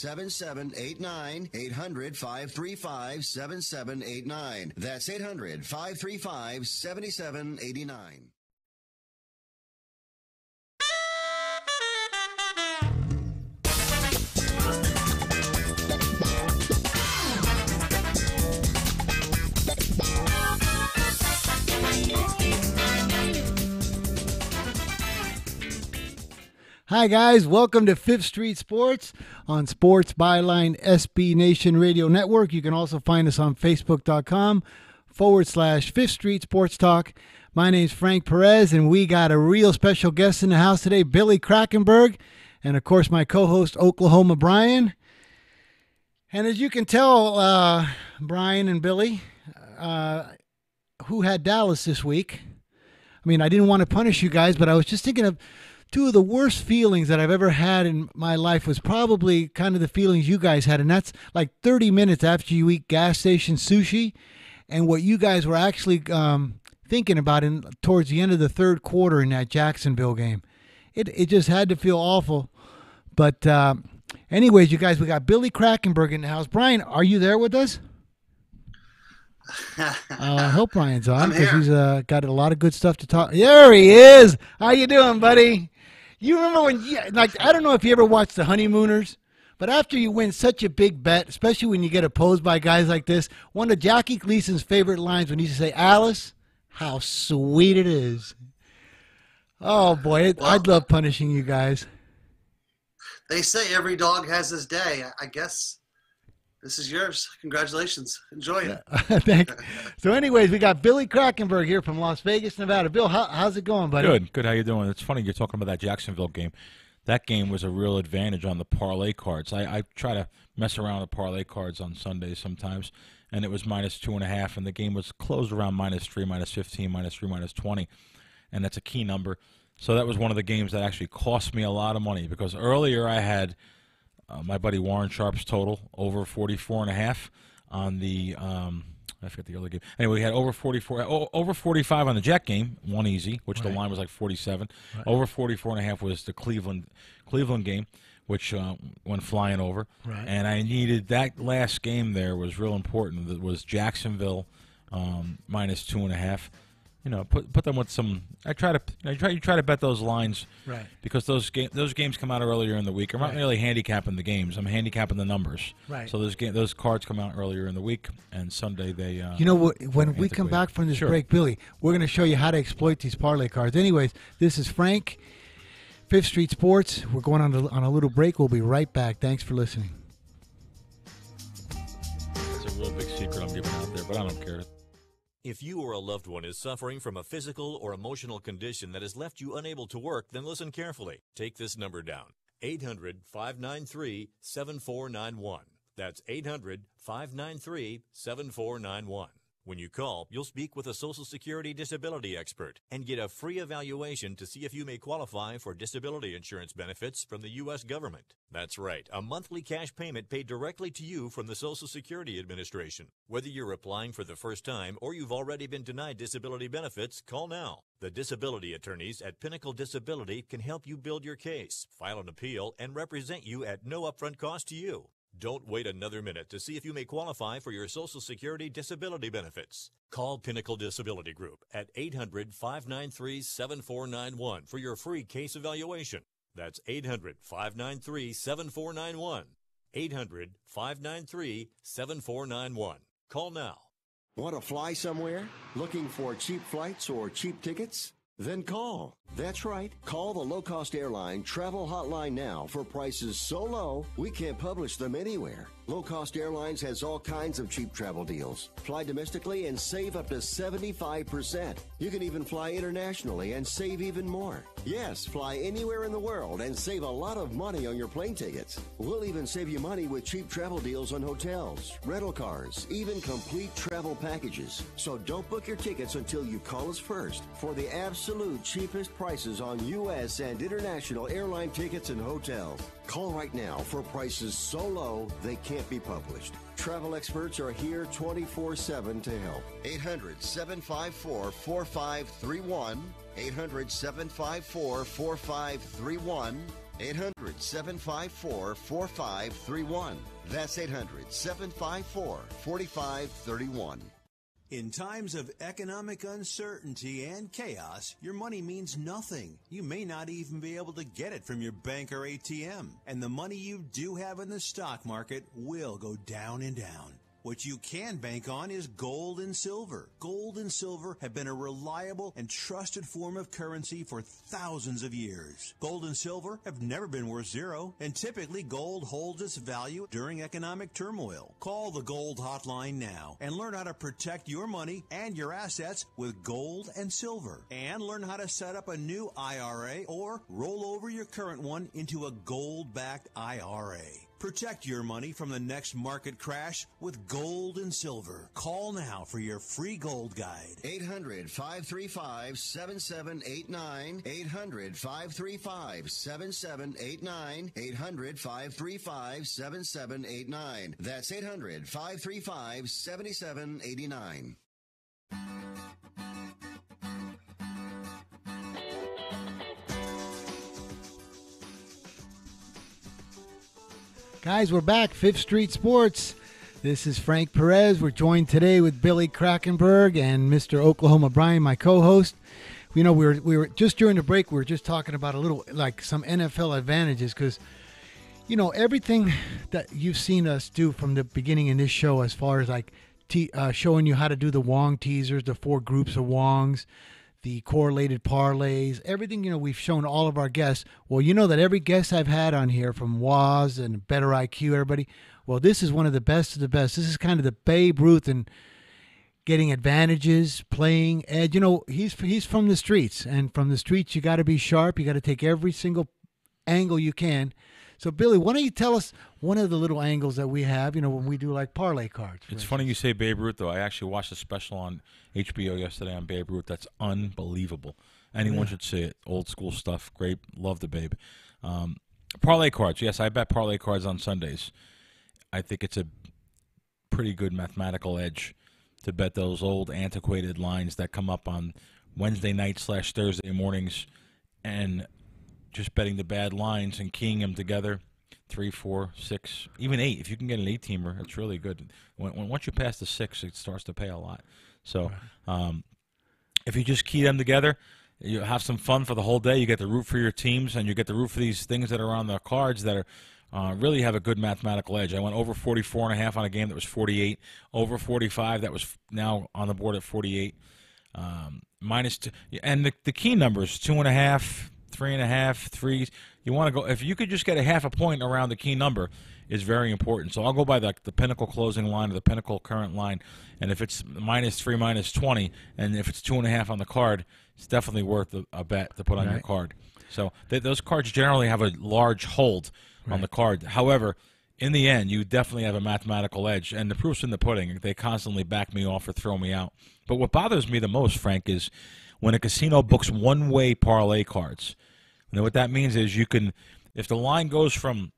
800-535-7789. 800-535-7789. That's 800-535-7789. Hi, guys. Welcome to Fifth Street Sports on Sports Byline SB Nation Radio Network. You can also find us on Facebook.com/Fifth Street Sports Talk. My name's Frank Perez, and we got a real special guest in the house today, Billy Krackomberger, and, of course, my co-host, Oklahoma Brian. And as you can tell, Brian and Billy, who had Dallas this week, I mean, I didn't want to punish you guys, but I was just thinking of two of the worst feelings that I've ever had in my life was probably kind of the feelings you guys had, and that's like 30 minutes after you eat gas station sushi and what you guys were actually thinking about towards the end of the third quarter in that Jacksonville game. It just had to feel awful. But anyways, you guys, we got Billy Krackomberger in the house. Brian, are you there with us? I hope Brian's on because he's got a lot of good stuff to talk. There he is. How you doing, buddy? You remember when, I don't know if you ever watched The Honeymooners, but after you win such a big bet, especially when you get opposed by guys like this, one of Jackie Gleason's favorite lines when he used to say, "Alice, how sweet it is." Oh, boy, I'd love punishing you guys. They say every dog has his day. I guess this is yours. Congratulations. Enjoy it. Thanks. So anyways, we got Billy Krackomberger here from Las Vegas, Nevada. Bill, how's it going, buddy? Good. How you doing? It's funny you're talking about that Jacksonville game. That game was a real advantage on the parlay cards. I try to mess around with parlay cards on Sundays sometimes, and it was -2.5, and the game was closed around -3, -15, -3, -20, and that's a key number. So that was one of the games that actually cost me a lot of money because earlier I had my buddy Warren Sharp's total over 44.5 on the I forget the other game. Anyway, we had over 45 on the Jet game, one easy, which the line was like 47. Right. Over 44.5 was the Cleveland game, which went flying over. Right. And I needed that last game there was real important. It was Jacksonville -2.5. You know, put them with some. You try to bet those lines, right? Because those games come out earlier in the week. I'm not really handicapping the games. I'm handicapping the numbers. Right. So those cards come out earlier in the week, and Sunday they. You know what? When we come back from this break, Billy, we're going to show you how to exploit these parlay cards. Anyways, this is Frank, Fifth Street Sports. We're going on a little break. We'll be right back. Thanks for listening. It's a real big secret I'm giving out there, but I don't care. If you or a loved one is suffering from a physical or emotional condition that has left you unable to work, then listen carefully. Take this number down, 800-593-7491. That's 800-593-7491. When you call, you'll speak with a Social Security disability expert and get a free evaluation to see if you may qualify for disability insurance benefits from the U.S. government. That's right, a monthly cash payment paid directly to you from the Social Security Administration. Whether you're applying for the first time or you've already been denied disability benefits, call now. The disability attorneys at Pinnacle Disability can help you build your case, file an appeal, and represent you at no upfront cost to you. Don't wait another minute to see if you may qualify for your Social Security disability benefits. Call Pinnacle Disability Group at 800-593-7491 for your free case evaluation. That's 800-593-7491. 800-593-7491. Call now. Want to fly somewhere? Looking for cheap flights or cheap tickets? Then call. That's right. Call the low-cost airline travel hotline now for prices so low we can't publish them anywhere. Low-cost airlines has all kinds of cheap travel deals. Fly domestically and save up to 75%. You can even fly internationally and save even more. Yes, fly anywhere in the world and save a lot of money on your plane tickets. We'll even save you money with cheap travel deals on hotels, rental cars, even complete travel packages. So don't book your tickets until you call us first for the absolute cheapest prices on U.S. and international airline tickets and hotels. Call right now for prices so low they can't be published. Travel experts are here 24/7 to help. 800-754-4531. 800-754-4531. 800-754-4531. That's 800-754-4531. In times of economic uncertainty and chaos, your money means nothing. You may not even be able to get it from your bank or ATM. And the money you do have in the stock market will go down and down. What you can bank on is gold and silver. Gold and silver have been a reliable and trusted form of currency for thousands of years. Gold and silver have never been worth zero, and typically gold holds its value during economic turmoil. Call the Gold Hotline now and learn how to protect your money and your assets with gold and silver. And learn how to set up a new IRA or roll over your current one into a gold-backed IRA. Protect your money from the next market crash with gold and silver. Call now for your free gold guide. 800-535-7789. 800-535-7789. 800-535-7789. That's 800-535-7789. Guys, we're back. Fifth Street Sports. This is Frank Perez. We're joined today with Billy Krackomberger and Mr. Oklahoma Brian, my co-host. You know, we were just during the break. We were just talking about a little, like some NFL advantages because, you know, everything that you've seen us do from the beginning in this show, as far as like showing you how to do the Wong teasers, the 4 groups of Wongs, the correlated parlays, everything, you know, we've shown all of our guests. Well, you know that every guest I've had on here, from Waz and Better IQ, everybody, well, this is one of the best of the best. This is kind of the Babe Ruth and getting advantages, playing edge. You know, he's from the streets, and from the streets you got to be sharp. You got to take every single angle you can. So, Billy, why don't you tell us one of the little angles that we have, you know, when we do like parlay cards? It's funny you say Babe Ruth, though. I actually watched a special on HBO yesterday on Babe Ruth. That's unbelievable. Anyone should see it. Old school stuff. Great. Love the Babe. Parlay cards. Yes, I bet parlay cards on Sundays. I think it's a pretty good mathematical edge to bet those old antiquated lines that come up on Wednesday night / Thursday mornings, and just betting the bad lines and keying them together, 3, 4, 6, even 8. If you can get an 8-teamer, it's really good. Once you pass the 6, it starts to pay a lot. So if you just key them together, you have some fun for the whole day. You get to root for your teams, and you get to root for these things that are on the cards that are really have a good mathematical edge. I went over 44.5 on a game that was 48, over 45 that was now on the board at 48, -2, and the key numbers 2.5. 3.5, 3. You want to go, if you could just get a half a point around the key number, is very important. So I'll go by the pinnacle closing line or the pinnacle current line, and if it's -3, -20, and if it's 2.5 on the card, it's definitely worth a bet to put on your card. So those cards generally have a large hold on the card. However, in the end, you definitely have a mathematical edge, and the proof's in the pudding. They constantly back me off or throw me out. But what bothers me the most, Frank, is when a casino books one-way parlay cards. You know what that means is you can, if the line goes from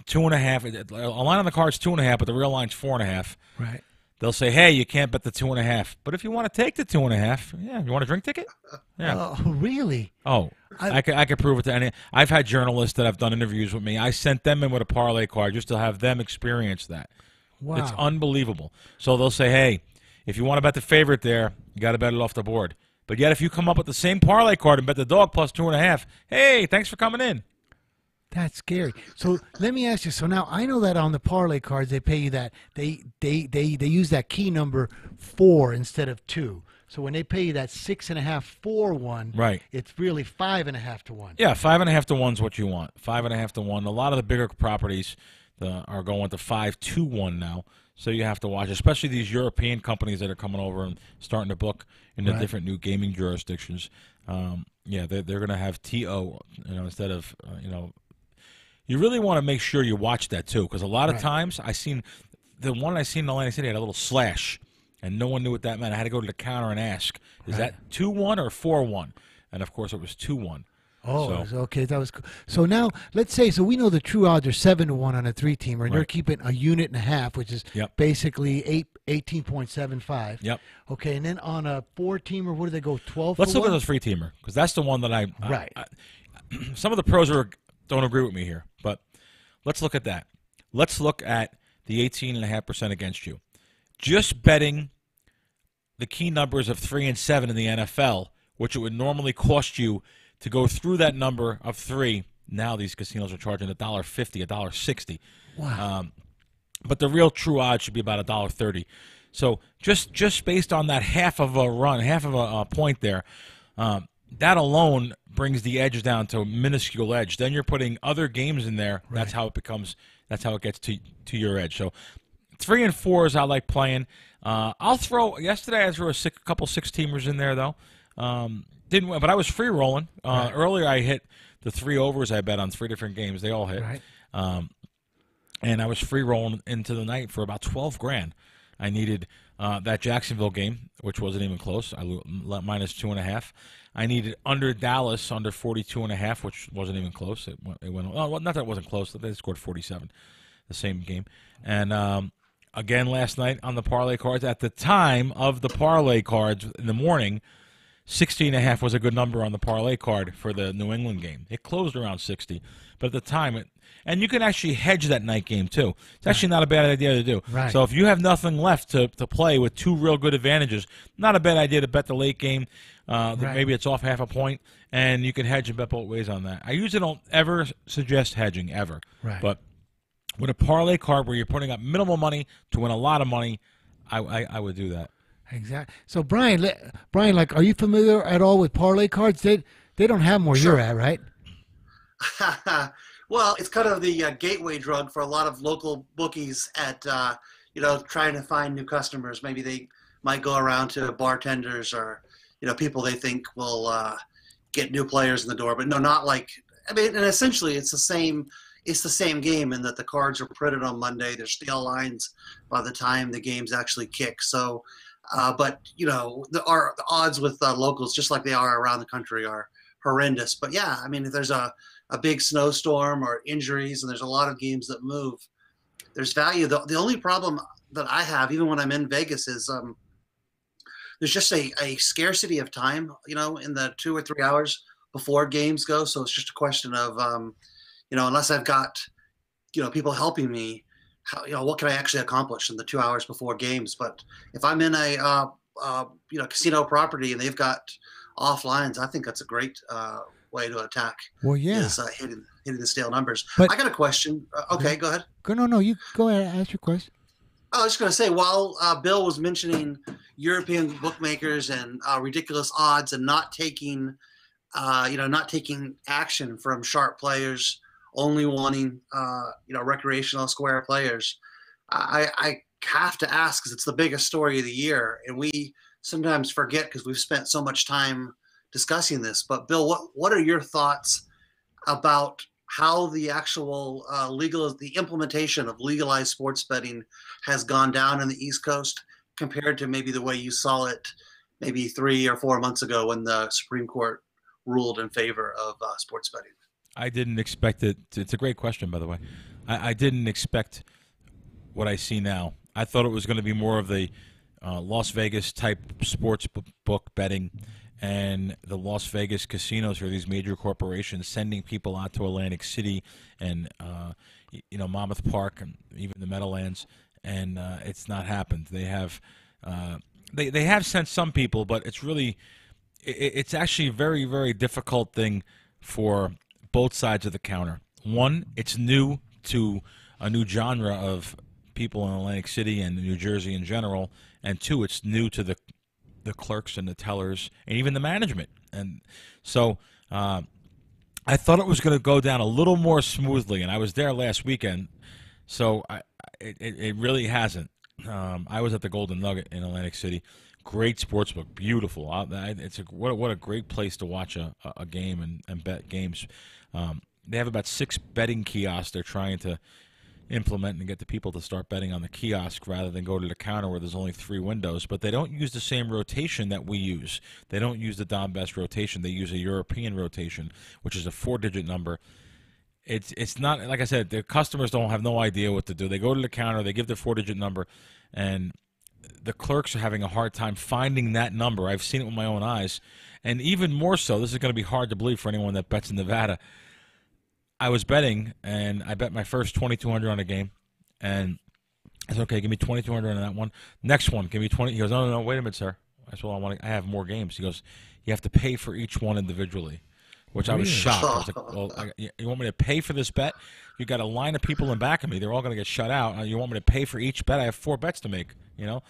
2.5, a line on the card's 2.5, but the real line's 4.5. Right. They'll say, hey, you can't bet the 2.5. But if you want to take the 2.5, yeah, you want a drink ticket? Yeah. Oh, really? Oh, I could prove it to any. I've had journalists that have done interviews with me. I sent them in with a parlay card just to have them experience that. Wow. It's unbelievable. So they'll say, hey, if you want to bet the favorite there, you got to bet it off the board. But yet if you come up with the same parlay card and bet the dog plus 2.5, hey, thanks for coming in. That's scary. So let me ask you. So now I know that on the parlay cards they pay you that they use that key number 4 instead of 2. So when they pay you that 6.5 4 1, right, it's really 5.5 to 1. Yeah, 5.5 to 1 is what you want. 5.5 to 1. A lot of the bigger properties are going to 5 to 1 now. So you have to watch, especially these European companies that are coming over and starting to book in the different new gaming jurisdictions. Yeah, they're going to have TO, instead of You really want to make sure you watch that too, because a lot of times the one I seen in Atlantic City had a little slash, and no one knew what that meant. I had to go to the counter and ask, is that 2-1 or 4-1? And of course it was 2-1. Oh, okay, that was cool. So now, let's say, so we know the true odds are 7 to 1 on a 3-teamer, and they're keeping a unit and a half, which is basically 18.75. Yep. Okay, and then on a 4-teamer, what do they go, 12 Let's to look 1? at those 3-teamer, because that's the one that some of the pros are don't agree with me here, but let's look at that. Let's look at the 18.5% against you. Just betting the key numbers of 3 and 7 in the NFL, which it would normally cost you to go through that number of 3. Now these casinos are charging $1.50, $1.60. Wow. But the real true odds should be about $1.30. So just based on that half of a run, half of a point there, that alone brings the edge down to a minuscule edge. Then you're putting other games in there. Right. That's how it gets to your edge. So 3 and 4s I like playing. Yesterday I threw a couple 6-teamers in there though. Didn't win, but I was free rolling. Right. Earlier I hit the 3 overs I bet on 3 different games. They all hit. Right. And I was free rolling into the night for about $12,000. I needed that Jacksonville game, which wasn't even close. I minus 2.5. I needed under Dallas under 42.5, which wasn't even close. It went. Well, not that it wasn't close. They scored 47, the same game. And again last night on the parlay cards. At the time of the parlay cards in the morning, 60.5 was a good number on the parlay card for the New England game. It closed around 60, but at the time and you can actually hedge that night game too. It's actually not a bad idea to do. Right. So if you have nothing left to play with 2 real good advantages, not a bad idea to bet the late game. Right. Maybe it's off half a point, and you can hedge and bet both ways on that. I usually don't ever suggest hedging, ever. Right. But with a parlay card where you're putting up minimal money to win a lot of money, I would do that. Exactly. So Brian, like, are you familiar at all with parlay cards? They don't have them where Sure. you're at, right? Well, it's kind of the gateway drug for a lot of local bookies at, trying to find new customers. Maybe they might go around to bartenders or, people they think will get new players in the door. But no, not like, and essentially it's the same game in that the cards are printed on Monday. There's stale lines by the time the games actually kick. So, but, the odds with locals, just like they are around the country, are horrendous. But yeah, if there's a big snowstorm or injuries and there's a lot of games that move, there's value. The only problem that I have, even when I'm in Vegas, is there's just a scarcity of time, in the 2 or 3 hours before games go. So it's just a question of, unless I've got, people helping me, what can I actually accomplish in the 2 hours before games? But if I'm in a, casino property and they've got off lines, I think that's a great way to attack. Well, yeah. Is hitting the stale numbers. But I got a question. Okay, go ahead. No, you go ahead. Ask your question. I was just going to say, while Bill was mentioning European bookmakers and ridiculous odds and not taking action from sharp players, only wanting, recreational square players, I have to ask, because it's the biggest story of the year, and we sometimes forget because we've spent so much time discussing this. But Bill, what are your thoughts about how the actual the implementation of legalized sports betting has gone down in the East Coast compared to maybe the way you saw it maybe 3 or 4 months ago when the Supreme Court ruled in favor of sports betting? I didn't expect it. It's a great question, by the way. I didn't expect what I see now. I thought it was going to be more of the Las Vegas type sports book betting, and the Las Vegas casinos are these major corporations sending people out to Atlantic City and Monmouth Park and even the Meadowlands, and it's not happened. They have they have sent some people, but it's actually a very, very difficult thing for both sides of the counter. One, it's new to a new genre of people in Atlantic City and New Jersey in general, and 2, it's new to the clerks and the tellers and even the management. And so I thought it was going to go down a little more smoothly, and I was there last weekend, so it really hasn't. I was at the Golden Nugget in Atlantic City. Great sportsbook, beautiful. What a great place to watch a game and bet games. They have about 6 betting kiosks they're trying to implement and get the people to start betting on the kiosk rather than go to the counter where there's only 3 windows. But they don't use the same rotation that we use. They don't use the Dom Best rotation. They use a European rotation, which is a 4-digit number. It's not, like I said, the customers don't have no idea what to do. They go to the counter, they give their 4-digit number, and the clerks are having a hard time finding that number. I've seen it with my own eyes. And even more so, this is going to be hard to believe for anyone that bets in Nevada, I was betting, and I bet my first 2,200 on a game, and I said, okay, give me 2,200 on that one. Next one, give me 20. He goes, no, wait a minute, sir. I said, well, I have more games. He goes, you have to pay for each one individually, which I was shocked. I was like, well, you want me to pay for this bet? You got a line of people in back of me. They're all going to get shut out. You want me to pay for each bet? I have 4 bets to make, like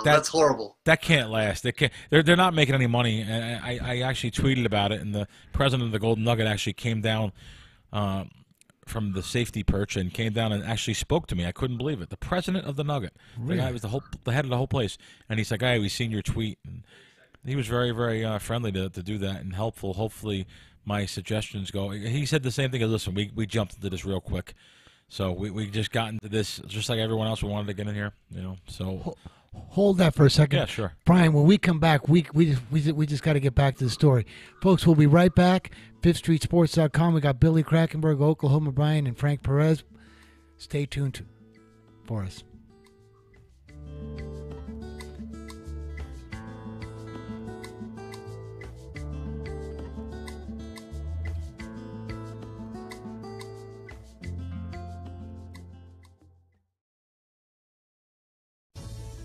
That's horrible. That can't last. They're not making any money. And I actually tweeted about it, and the president of the Golden Nugget actually came down from the safety perch and came down and actually spoke to me. I couldn't believe it. The president of the Nugget, the guy was the head of the whole place, and he's like, "Hey, we seen your tweet." And he was very, very friendly to do that and helpful. Hopefully, my suggestions go. He said the same thing. Listen, we jumped into this real quick, so we just got into this just like everyone else. We wanted to get in here, So hold that for a second. Yeah, sure. Brian, when we come back, we just got to get back to the story. Folks, we'll be right back. FifthStreetSports.com. We got Billy Krackomberger, Oklahoma Brian, and Frank Perez. Stay tuned for us.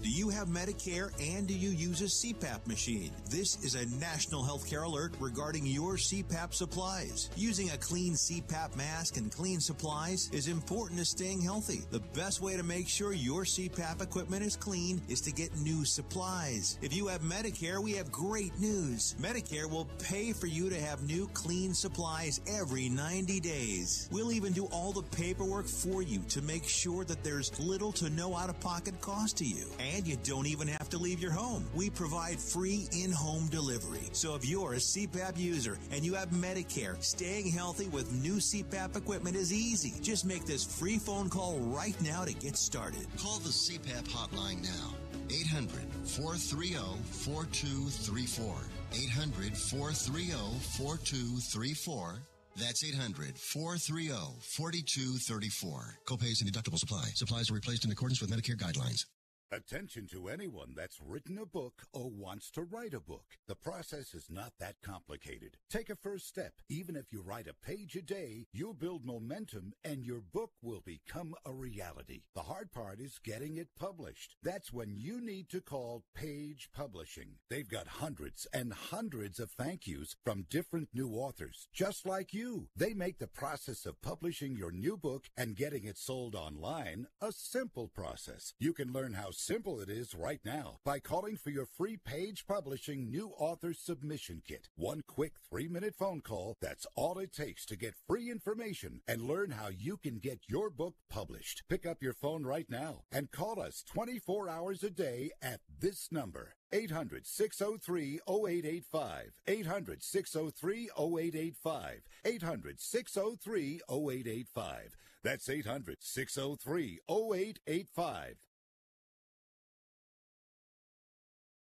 Do you have Medicare and do you use a CPAP machine? This is a national healthcare alert regarding your CPAP supplies. Using a clean CPAP mask and clean supplies is important to staying healthy. The best way to make sure your CPAP equipment is clean is to get new supplies. If you have Medicare, we have great news. Medicare will pay for you to have new clean supplies every 90 days. We'll even do all the paperwork for you to make sure that there's little to no out-of-pocket cost to you. And you don't even have to leave your home. We provide free in-home delivery. So if you're a CPAP user and you have Medicare, staying healthy with new CPAP equipment is easy. Just make this free phone call right now to get started. Call the CPAP hotline now. 800-430-4234. 800-430-4234. That's 800-430-4234. Copays and deductibles apply. Supplies are replaced in accordance with Medicare guidelines. Attention to anyone that's written a book or wants to write a book. The process is not that complicated. Take a first step. Even if you write a page a day, you'll build momentum and your book will become a reality. The hard part is getting it published. That's when you need to call Page Publishing. They've got hundreds and hundreds of thank yous from different new authors, just like you. They make the process of publishing your new book and getting it sold online a simple process. You can learn how simple it is right now by calling for your free Page Publishing New Author Submission Kit. One quick 3-minute phone call, that's all it takes to get free information and learn how you can get your book published. Pick up your phone right now and call us 24 hours a day at this number. 800-603-0885. 800-603-0885. 800-603-0885. That's 800-603-0885.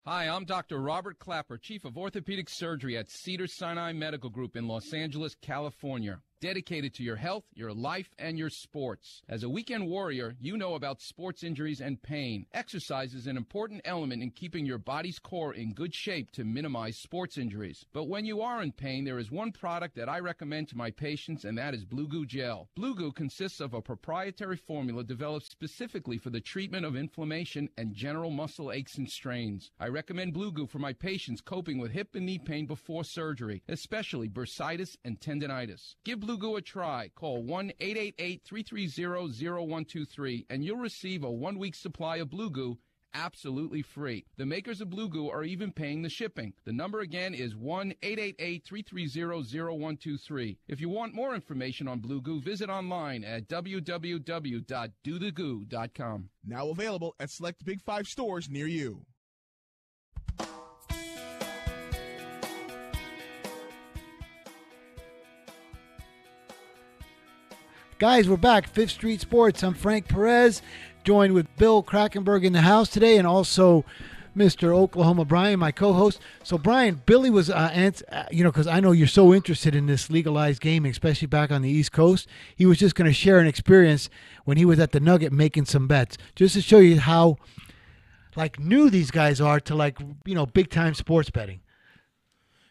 Hi, I'm Dr. Robert Clapper, Chief of Orthopedic Surgery at Cedars-Sinai Medical Group in Los Angeles, California. Dedicated to your health, your life, and your sports. As a weekend warrior, you know about sports injuries and pain. Exercise is an important element in keeping your body's core in good shape to minimize sports injuries. But when you are in pain, there is one product that I recommend to my patients, and that is Blue Goo Gel. Blue Goo consists of a proprietary formula developed specifically for the treatment of inflammation and general muscle aches and strains. I recommend Blue Goo for my patients coping with hip and knee pain before surgery, especially bursitis and tendinitis. Give Blue Goo a try. Call 1-888-330-0123 and you'll receive a 1-week supply of Blue Goo absolutely free. The makers of Blue Goo are even paying the shipping. The number again is 1-888-330-0123. If you want more information on Blue Goo, visit online at www.dothegoo.com. Now available at select Big 5 stores near you. Guys, we're back. Fifth Street Sports. I'm Frank Perez, joined with Bill Krackomberger in the house today, and also Mr. Oklahoma Brian, my co-host. So, Brian, Billy was, because I know you're so interested in this legalized gaming, especially back on the East Coast. He was just going to share an experience when he was at the Nugget making some bets, just to show you how, new these guys are to, big-time sports betting.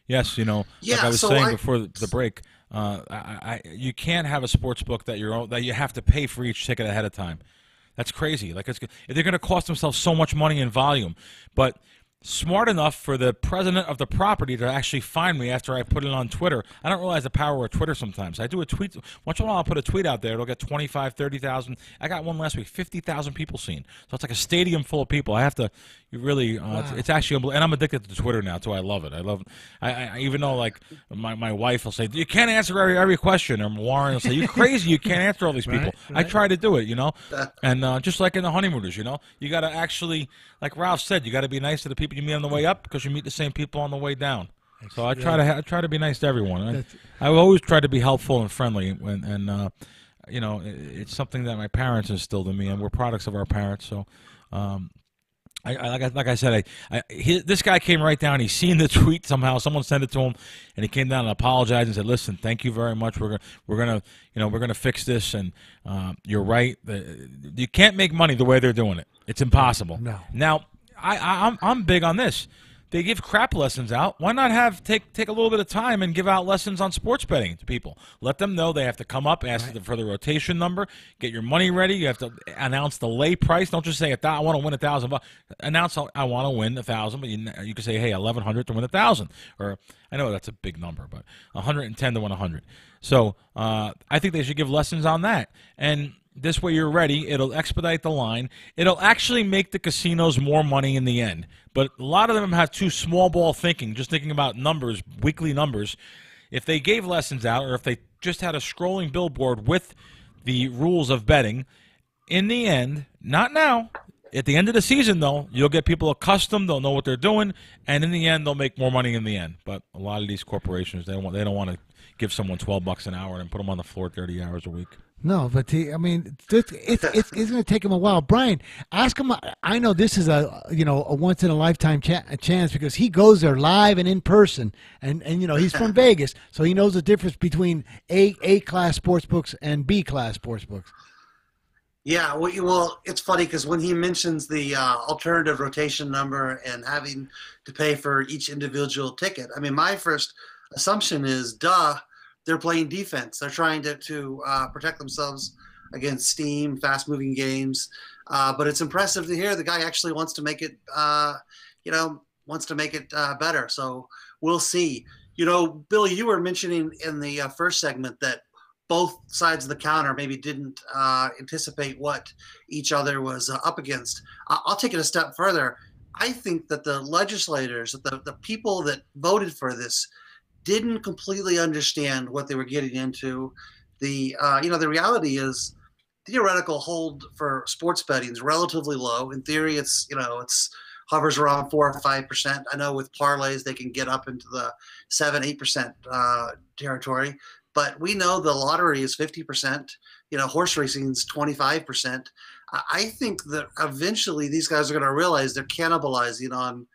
Yes, like I was saying before the break, You can't have a sports book that you have to pay for each ticket ahead of time. That's crazy. Like they're going to cost themselves so much money in volume, but smart enough for the president of the property to actually find me after I put it on Twitter. I don't realize the power of Twitter sometimes. I do a tweet. Once in a while, I'll put a tweet out there. It'll get 25, 30,000. I got one last week, 50,000 people seen. So it's like a stadium full of people. I have to really, it's actually, and I'm addicted to Twitter now, too. I love it. I even though, like, my wife will say, you can't answer every question. Or Warren will say, you're crazy. You can't answer all these people. Right. I try to do it, And just like in the honeymooners, you got to actually, like Ralph said, you got to be nice to the people you meet on the way up because you meet the same people on the way down. So I try to be nice to everyone. I always try to be helpful and friendly, and it's something that my parents instilled in me, and we're products of our parents. So, like I said, this guy came right down. He's seen the tweet somehow. Someone sent it to him, and he came down and apologized and said, "Listen, thank you very much. We're gonna fix this, and you're right. You can't make money the way they're doing it. It's impossible." No. Now, I'm big on this. They give crap lessons out. Why not take a little bit of time and give out lessons on sports betting to people? Let them know they have to come up, ask for the rotation number, get your money ready. You have to announce the lay price. Don't just say I want to win $1,000. Announce I want to win $1,000, but you can say, hey, 1,100 to win 1,000, or I know that's a big number, but 110 to win 100. So I think they should give lessons on that. And this way you're ready. It'll expedite the line. It'll actually make the casinos more money in the end. But a lot of them have too small ball thinking, just thinking about numbers, weekly numbers. If they gave lessons out, or if they just had a scrolling billboard with the rules of betting, in the end, not now, at the end of the season, though, you'll get people accustomed. They'll know what they're doing, and in the end, they'll make more money in the end. But a lot of these corporations, they don't want to give someone $12 an hour and put them on the floor 30 hours a week. No, but it's going to take him a while. Brian, ask him. I know this is a once in a lifetime chance because he goes there live and in person, and he's from Vegas, so he knows the difference between A class sports books and B class sports books. Yeah, well, it's funny because when he mentions the alternative rotation number and having to pay for each individual ticket, I mean, my first assumption is, they're playing defense. They're trying to protect themselves against steam, fast-moving games. But it's impressive to hear the guy actually wants to make it, better. So we'll see. Billy, you were mentioning in the first segment that both sides of the counter maybe didn't anticipate what each other was up against. I'll take it a step further. I think that the legislators, the people that voted for this, didn't completely understand what they were getting into. The reality is theoretical hold for sports betting is relatively low. In theory, it's hovers around 4 or 5%. I know with parlays they can get up into the 7-8% territory, but we know the lottery is 50%. Horse racing is 25%. I think that eventually these guys are going to realize they're cannibalizing on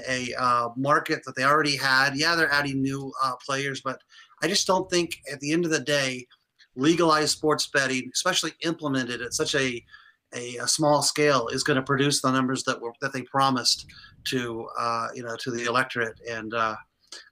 a market that they already had. Yeah, they're adding new players, but I just don't think at the end of the day, legalized sports betting, especially implemented at such a small scale, is going to produce the numbers that they promised to the electorate. And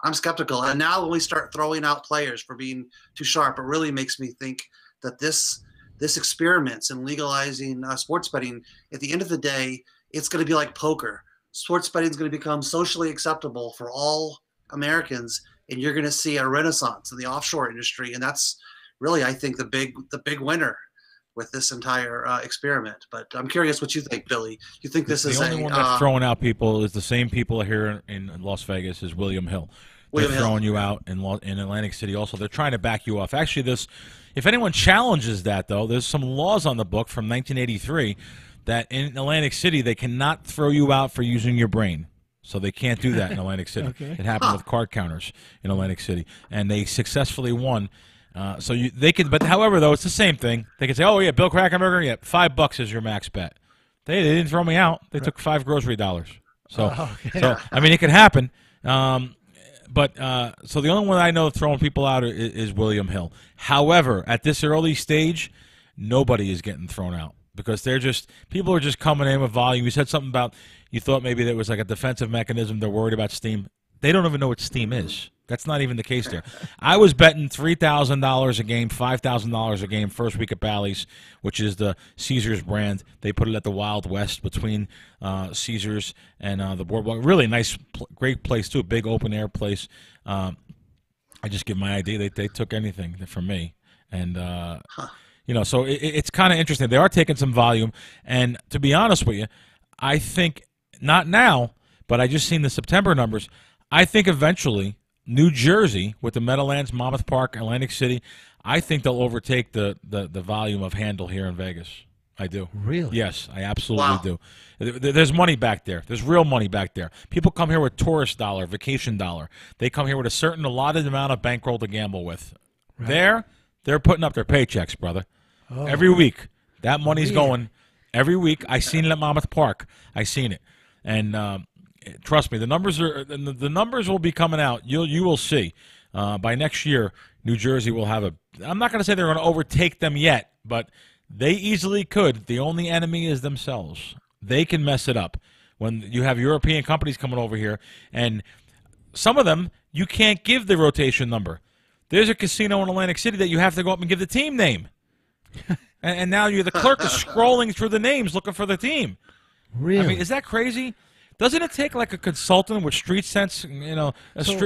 I'm skeptical. And now when we start throwing out players for being too sharp, it really makes me think that this experiments in legalizing sports betting, at the end of the day, it's going to be like poker. Sports betting is going to become socially acceptable for all Americans, and you're going to see a renaissance in the offshore industry. And that's really, I think, the big winner with this entire experiment. But I'm curious what you think, Billy. You think this is the only one that's throwing out people is the same people here in Las Vegas as William Hill. They're throwing you out in Atlantic City also. They're trying to back you off. Actually, if anyone challenges that, though, there's some laws on the book from 1983 that in Atlantic City they cannot throw you out for using your brain. So they can't do that in Atlantic City. Okay. It happened with card counters in Atlantic City, and they successfully won. They could, but however, though, it's the same thing. They could say, "Oh yeah, Bill Krackomberger, yeah, $5 is your max bet." They didn't throw me out. They took $5 grocery dollars. So I mean, it could happen. But the only one I know throwing people out is William Hill. However, at this early stage, nobody is getting thrown out. Because people are just coming in with volume. You said something about you thought maybe there was like a defensive mechanism. They're worried about steam. they don't even know what Steam is. That's not even the case there. I was betting $3,000 a game, $5,000 a game first week at Bally's, which is the Caesars brand. They put it at the Wild West between Caesars and the Boardwalk. Really nice, great place too. Big open air place. I just give my idea. They took anything from me, and so it's kind of interesting. They are taking some volume, and to be honest with you, I think not now, but I just seen the September numbers. I think eventually New Jersey, with the Meadowlands, Monmouth Park, Atlantic City, I think they'll overtake the volume of handle here in Vegas. I do. Really? Yes, I absolutely do. There's money back there. There's real money back there. People come here with tourist dollar, vacation dollar. They come here with a allotted amount of bankroll to gamble with. Right. They're putting up their paychecks, brother. Oh. Every week. That money's going. Every week. I seen it at Monmouth Park. I seen it. And trust me, the numbers will be coming out. You will see. By next year, New Jersey will have I'm not going to say they're going to overtake them yet, but they easily could. The only enemy is themselves. They can mess it up when you have European companies coming over here, and some of them you can't give the rotation number. There's a casino in Atlantic City that you have to go up and give the team name, and now the clerk is scrolling through the names looking for the team. Really? I mean, is that crazy? Doesn't it take like a consultant with street sense,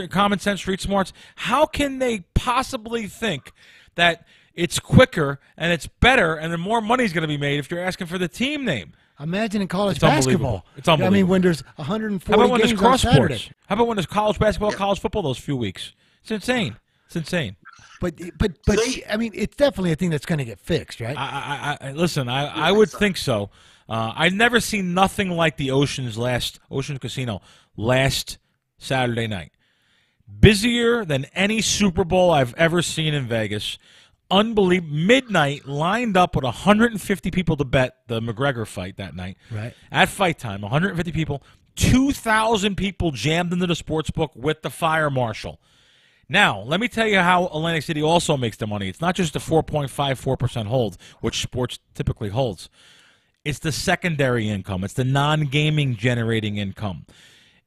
common sense, street smarts? How can they possibly think that it's quicker and it's better and then more money's going to be made if you're asking for the team name? Imagine in college basketball. It's unbelievable. I mean, when there's 140 How about when games there's cross on Saturday? sports? How about when there's college basketball, college football those few weeks? It's insane. It's insane. But I mean, it's definitely a thing that's going to get fixed, right? Listen, I would think so. I've never seen nothing like the Oceans Casino last Saturday night. Busier than any Super Bowl I've ever seen in Vegas. Unbelievable. Midnight, lined up with 150 people to bet the McGregor fight that night. Right. At fight time, 150 people. 2,000 people jammed into the sports book with the fire marshal. Now, let me tell you how Atlantic City also makes their money. It's not just the 4.54% hold, which sports typically holds. It's the secondary income. It's the non-gaming generating income.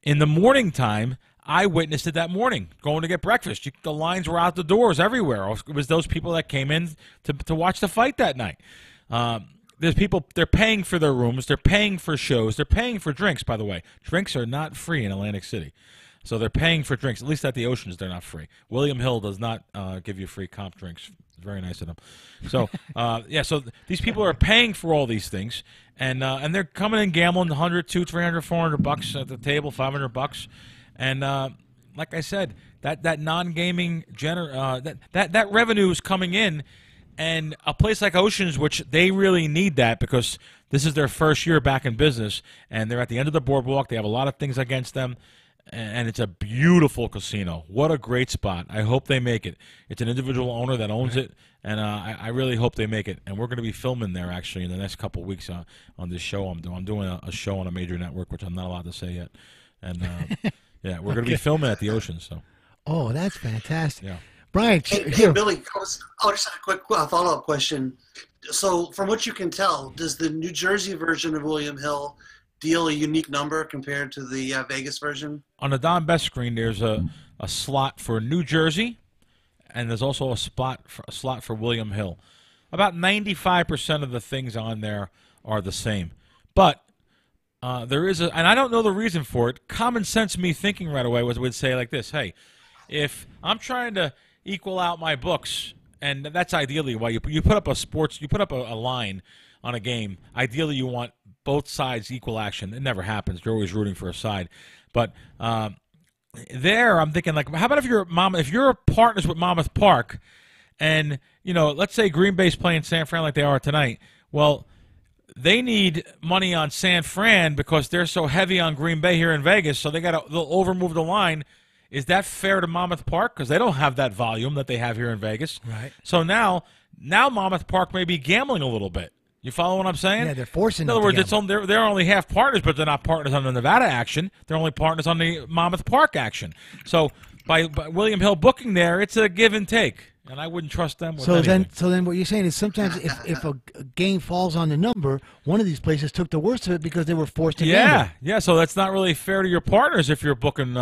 In the morning time, I witnessed it that morning, going to get breakfast. The lines were out the doors everywhere. It was those people that came in to watch the fight that night. There's people, they're paying for their rooms. They're paying for shows. They're paying for drinks, by the way. Drinks are not free in Atlantic City. So they're paying for drinks. At least at the Oceans, they're not free. William Hill does not give you free comp drinks. It's very nice of them. So, so these people are paying for all these things, and they're coming in gambling $100, $200, $300, $400 at the table, $500. And like I said, that non-gaming that revenue is coming in, and a place like Oceans, which they really need that because this is their first year back in business, and they're at the end of the boardwalk. They have a lot of things against them. And it's a beautiful casino. What a great spot. I hope they make it. It's an individual owner that owns it, and I really hope they make it. And we're going to be filming there, actually, in the next couple of weeks on this show I'm doing. I'm doing a show on a major network, which I'm not allowed to say yet. And, we're going to be filming at the Ocean. So. Oh, that's fantastic. Yeah. Brian, hey, Billy, I just have a quick follow-up question. So from what you can tell, does the New Jersey version of William Hill deal a unique number compared to the Vegas version? On the Don Best screen, there's a slot for New Jersey, and there's also a slot for William Hill. About 95% of the things on there are the same. But there is and I don't know the reason for it. Common sense me thinking right away would say like this, hey, if I'm trying to equal out my books, and that's ideally why you put up a line on a game, ideally you want both sides equal action. It never happens. You're always rooting for a side. But there, I'm thinking, like, how about if you're partners with Monmouth Park, and let's say Green Bay's playing San Fran like they are tonight. Well, they need money on San Fran because they're so heavy on Green Bay here in Vegas, so they'll overmove the line. Is that fair to Monmouth Park? Because they don't have that volume that they have here in Vegas. Right. So now Monmouth Park may be gambling a little bit. You follow what I'm saying? Yeah, they're forcing. In other words, they're only half partners, but they're not partners on the Nevada action. They're only partners on the Monmouth Park action. So by William Hill booking there, it's a give and take. And I wouldn't trust them with So anything. then, what you're saying is sometimes if a game falls on the number, one of these places took the worst of it because they were forced to gamble. Yeah. So that's not really fair to your partners if you're booking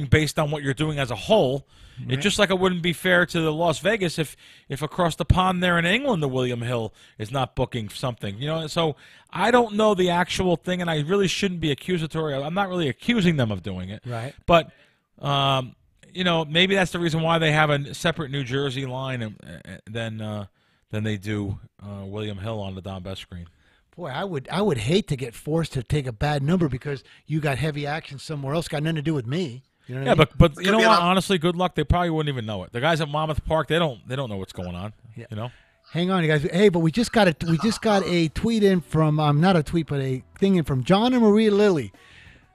based on what you're doing as a whole. Right. It's just like it wouldn't be fair to the Las Vegas if across the pond there in England the William Hill is not booking something. So I don't know the actual thing, and I really shouldn't be accusatory. I'm not really accusing them of doing it. Right. But maybe that's the reason why they have a separate New Jersey line than they do William Hill on the Don Best screen. Boy, I would hate to get forced to take a bad number because you got heavy action somewhere else. Got nothing to do with me. You know what I mean? but you know what? Honestly, good luck. They probably wouldn't even know it. The guys at Monmouth Park, they don't know what's going on. Yeah. Hang on, you guys. Hey, but we just got a tweet in from not a tweet, but a thing in from John and Maria Lilly.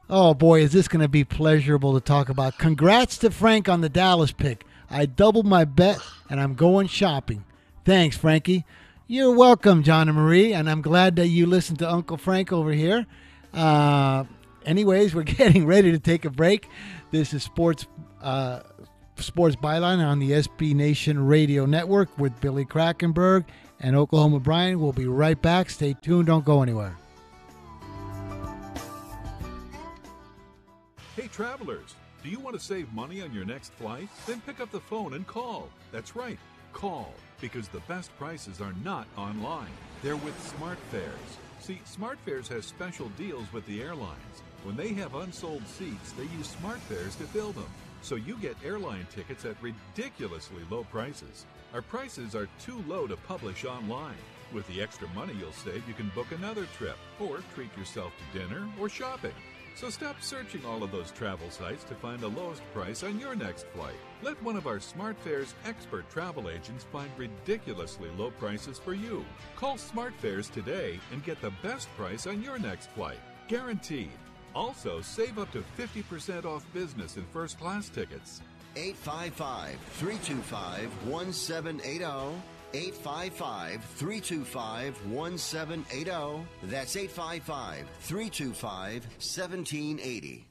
Oh boy, is this going to be pleasurable to talk about. Congrats to Frank on the Dallas pick. I doubled my bet and I'm going shopping. Thanks, Frankie. You're welcome, John and Marie, and I'm glad that you listened to Uncle Frank over here. Anyways, we're getting ready to take a break. This is Sports Byline on the SB Nation Radio Network with Billy Krackomberger and Oklahoma Brian. We'll be right back. Stay tuned. Don't go anywhere. Hey, travelers, do you want to save money on your next flight? Then pick up the phone and call. That's right, call, because the best prices are not online. They're with SmartFares. See, SmartFares has special deals with the airlines. When they have unsold seats, they use SmartFares to fill them. So you get airline tickets at ridiculously low prices. Our prices are too low to publish online. With the extra money you'll save, you can book another trip or treat yourself to dinner or shopping. So stop searching all of those travel sites to find the lowest price on your next flight. Let one of our SmartFares expert travel agents find ridiculously low prices for you. Call SmartFares today and get the best price on your next flight. Guaranteed. Also, save up to 50% off business and first class tickets. 855-325-1780. 855-325-1780. That's 855-325-1780.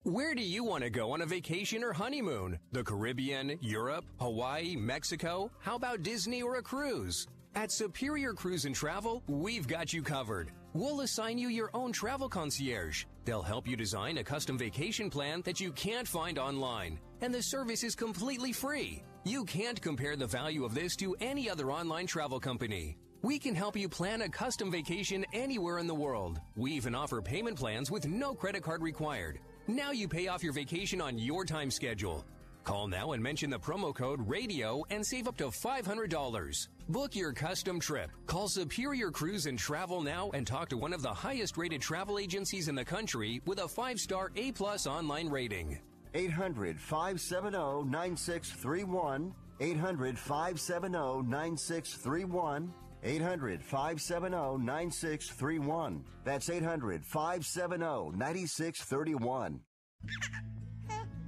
Where do you want to go on a vacation or honeymoon? The Caribbean, Europe, Hawaii, Mexico? How about Disney or a cruise? At Superior Cruise and Travel, we've got you covered. We'll assign you your own travel concierge. They'll help you design a custom vacation plan that you can't find online. And the service is completely free. You can't compare the value of this to any other online travel company. We can help you plan a custom vacation anywhere in the world. We even offer payment plans with no credit card required. Now you pay off your vacation on your time schedule. Call now and mention the promo code RADIO and save up to $500. Book your custom trip. Call Superior Cruise and Travel now and talk to one of the highest rated travel agencies in the country with a 5-star A+ online rating. 800-570-9631. 800-570-9631. 800-570-9631. That's 800-570-9631.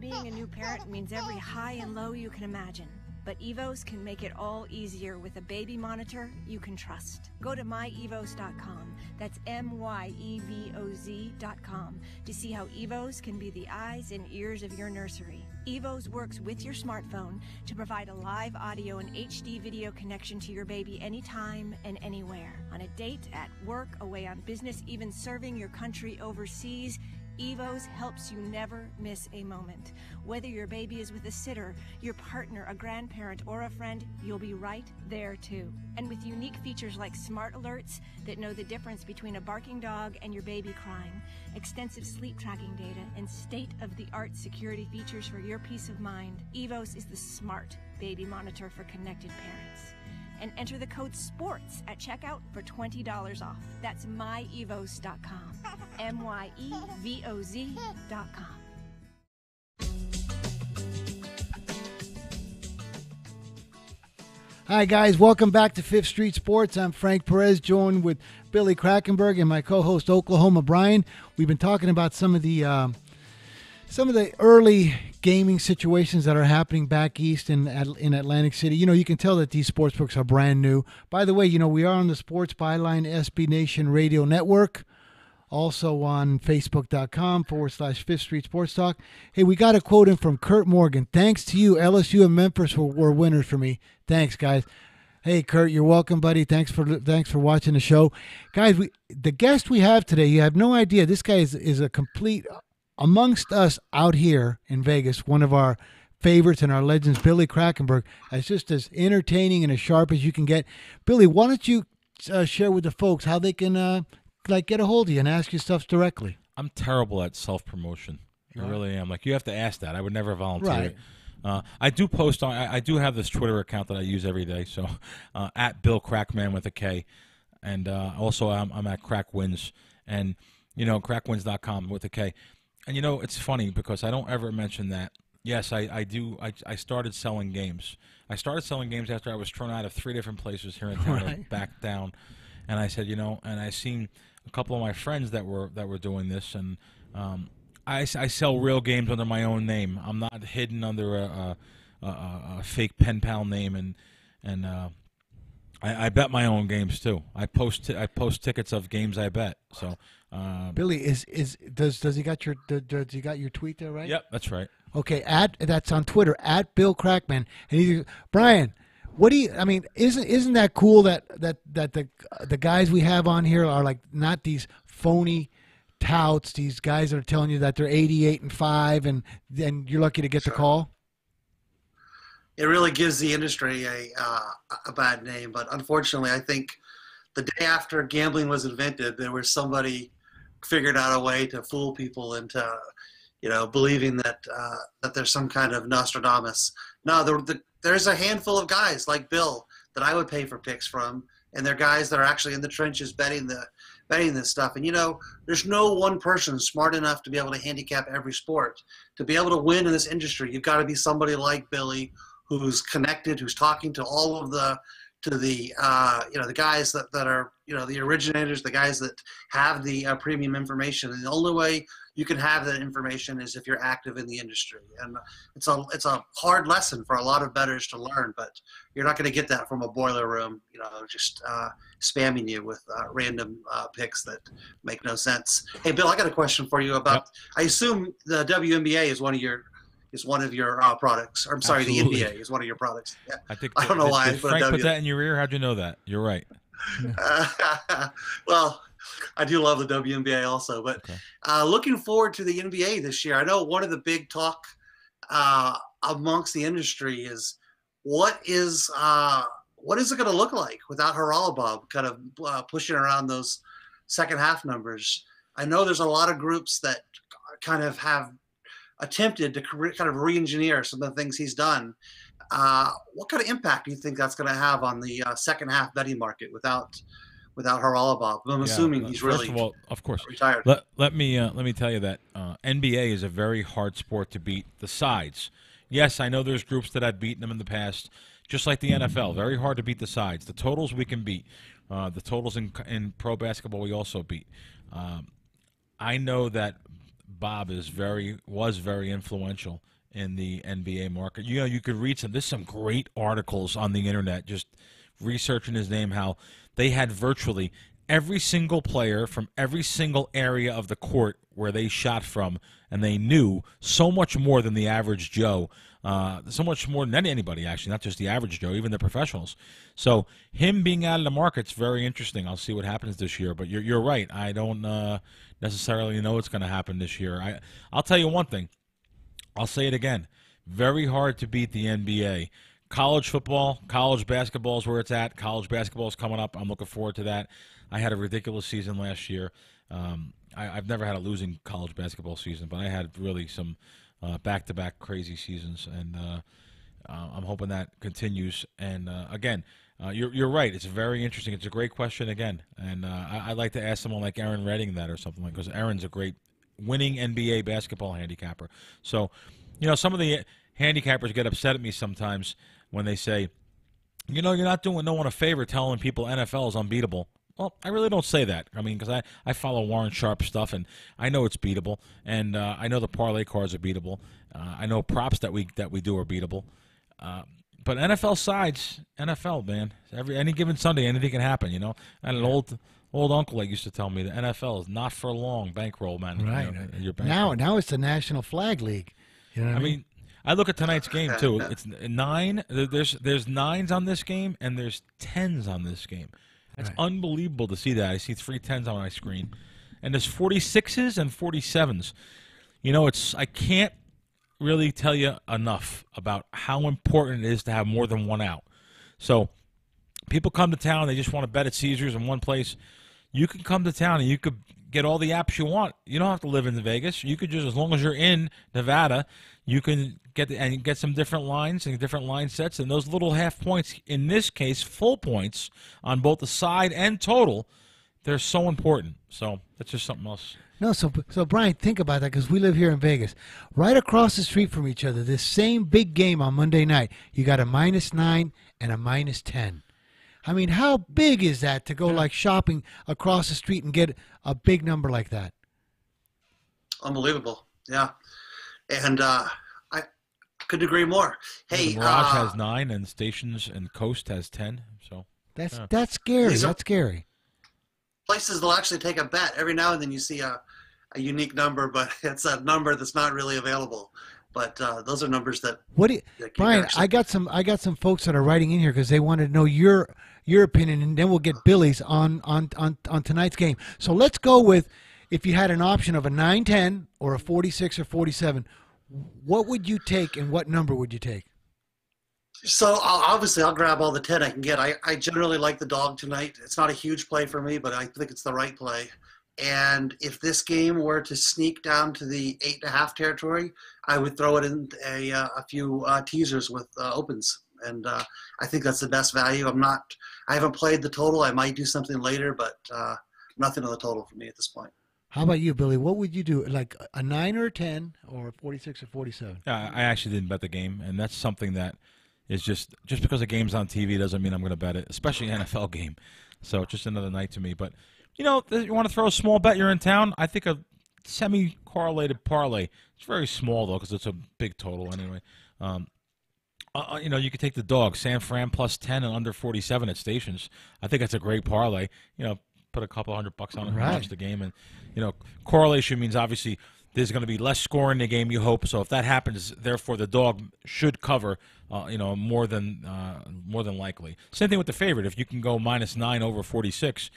Being a new parent means every high and low you can imagine. But Evos can make it all easier with a baby monitor you can trust. Go to myevos.com, that's MYEVOZ.com, to see how Evos can be the eyes and ears of your nursery. Evos works with your smartphone to provide a live audio and HD video connection to your baby anytime and anywhere. On a date, at work, away on business, even serving your country overseas, Evos helps you never miss a moment. Whether your baby is with a sitter, your partner, a grandparent, or a friend, you'll be right there too. And with unique features like smart alerts that know the difference between a barking dog and your baby crying, extensive sleep tracking data, and state-of-the-art security features for your peace of mind, Evos is the smart baby monitor for connected parents. And enter the code SPORTS at checkout for $20 off. That's myevos.com. MYEVOZ.com. Hi, guys. Welcome back to Fifth Street Sports. I'm Frank Perez, joined with Billy Krackomberger and my co-host Oklahoma Brian. We've been talking about some of the early gaming situations that are happening back east in Atlantic City. You can tell that these sportsbooks are brand new. By the way, we are on the Sports Byline SB Nation Radio Network. Also on Facebook.com/Fifth Street Sports Talk. Hey, we got a quote in from Kurt Morgan. Thanks to you, LSU and Memphis were winners for me. Thanks, guys. Hey, Kurt, you're welcome, buddy. Thanks for watching the show. Guys, the guest we have today, you have no idea. This guy is a complete, amongst us out here in Vegas, one of our favorites and our legends, Billy Krackomberger, as just as entertaining and as sharp as you can get. Billy, why don't you share with the folks how they can get a hold of you and ask you stuff directly? I'm terrible at self-promotion. I really am. Like, you have to ask that. I would never volunteer. Right. I do post on. I do have this Twitter account that I use every day. So, at Bill Crackman with a K, and also I'm at Crackwins, and crackwins.com with a K, and it's funny because I don't ever mention that. Yes, I do. I started selling games. I started selling games after I was thrown out of 3 different places here in town, right. Back down, and I said, and I seen a couple of my friends that were doing this, and I sell real games under my own name. I'm not hidden under a fake pen pal name, and I bet my own games too. I post tickets of games I bet. So Billy, does he got your tweet there, right? Yep, that's right. Okay, that's on Twitter at Bill Crackman, and he's Brian. What do you? I mean, isn't that cool that the guys we have on here are like not these phony touts, these guys that are telling you that they're 88-5, and then you're lucky to get the call. It really gives the industry a bad name, but unfortunately, I think the day after gambling was invented, there was somebody figured out a way to fool people into, believing that there's some kind of Nostradamus. No, there's a handful of guys like Bill that I would pay for picks from, and they're guys that are actually in the trenches betting this stuff. And there's no one person smart enough to be able to handicap every sport. To be able to win in this industry, you've got to be somebody like Billy, who's connected, who's talking to all of the guys that are the originators, the guys that have the premium information. And the only way you can have that information is if you're active in the industry. And it's a hard lesson for a lot of bettors to learn, but you're not going to get that from a boiler room, just spamming you with random picks that make no sense. Hey, Bill, I got a question for you about. Yep. I assume the WNBA is one of your products. Or, I'm sorry, Absolutely. The NBA is one of your products. Yeah. I don't know why. Did Frank put that in your ear? How'd you know that? You're right. Well, I do love the WNBA also, but okay. Looking forward to the NBA this year. I know one of the big talk amongst the industry is what is it going to look like without Haralabob kind of pushing around those second half numbers? I know there's a lot of groups that kind of have attempted to kind of re-engineer some of the things he's done. What kind of impact do you think that's going to have on the second half betting market without Haralabob? I'm assuming he's really, first of all, of course, retired. Let me tell you that NBA is a very hard sport to beat. The sides, yes, I know there's groups that have beaten them in the past, just like the NFL. Very hard to beat the sides. The totals we can beat. The totals in pro basketball we also beat. I know that Bob was very influential in the NBA market. You could read there's some great articles on the internet just researching his name, how they had virtually every single player from every single area of the court where they shot from, and they knew so much more than the average Joe, so much more than anybody, actually, not just the average Joe, even the professionals. So him being out of the market's very interesting. I'll see what happens this year, but you're right. I don't necessarily know what's going to happen this year. I'll tell you one thing. I'll say it again. Very hard to beat the NBA. College football, college basketball is where it's at. College basketball is coming up. I'm looking forward to that. I had a ridiculous season last year. I've never had a losing college basketball season, but I had really some back-to-back crazy seasons, and I'm hoping that continues. And, again, you're right. It's very interesting. It's a great question again, and I'd like to ask someone like Aaron Redding that or something, because Aaron's a great winning NBA basketball handicapper. So, some of the handicappers get upset at me sometimes when they say, you're not doing no one a favor telling people NFL is unbeatable. Well, I really don't say that. I mean, because I follow Warren Sharp stuff, and I know it's beatable, and I know the parlay cards are beatable. I know props that we do are beatable. but NFL sides, NFL, man. Any given Sunday, anything can happen, you know. And an old uncle that used to tell me the NFL is not for long bankroll, man. Right. You know, your bankroll. Now it's the National Flag League. You know what I mean? I look at tonight's game too. It's 9. There's 9s on this game, and there's 10s on this game. It's unbelievable to see that. I see 3 10s on my screen, and there's 46s and 47s. You know, I can't really tell you enough about how important it is to have more than one out. So people come to town, they just want to bet at Caesars in one place. You can come to town and you could get all the apps you want. You don't have to live in Vegas. You could just, as long as you're in Nevada, you can get some different lines and different line sets, and those little half points, in this case, full points on both the side and total, they're so important. So that's just something else. No, so Brian, think about that, because we live here in Vegas. Right across the street from each other, this same big game on Monday night, you got a -9 and a -10. I mean, how big is that to go like shopping across the street and get a big number like that? Unbelievable, yeah. And I couldn't agree more. Hey, Mirage has 9, and Stations and Coast has 10. So that's scary. That's scary. Places they'll actually take a bet. Every now and then you see a unique number, but it's a number that's not really available. But those are numbers that. Brian? I got some folks that are writing in here because they wanted to know your opinion, and then we'll get Billy's on tonight's game. So let's go with, if you had an option of a 9-10 or a 46 or 47, what would you take, and what number would you take? So I'll grab all the 10 I can get. I generally like the dog tonight. It's not a huge play for me, but I think it's the right play. And if this game were to sneak down to the 8.5 territory, I would throw it in a few teasers with opens. And I think that's the best value. I haven't played the total. I might do something later, but nothing on the total for me at this point. How about you, Billy? What would you do? Like a 9 or a 10 or a 46 or 47? I actually didn't bet the game, and that's something that is just because a game's on TV doesn't mean I'm going to bet it, especially an NFL game. So it's just another night to me. But, you know, you want to throw a small bet, you're in town, I think a semi-correlated parlay. It's very small, though, because it's a big total anyway. You know, you could take the dog, San Fran plus 10 and under 47 at Stations. I think that's a great parlay. You know, put a couple $100 on it and watch the game. And, you know, correlation means obviously there's going to be less score in the game, you hope. So if that happens, therefore the dog should cover, you know, more than likely. Same thing with the favorite. If you can go -9 over 46,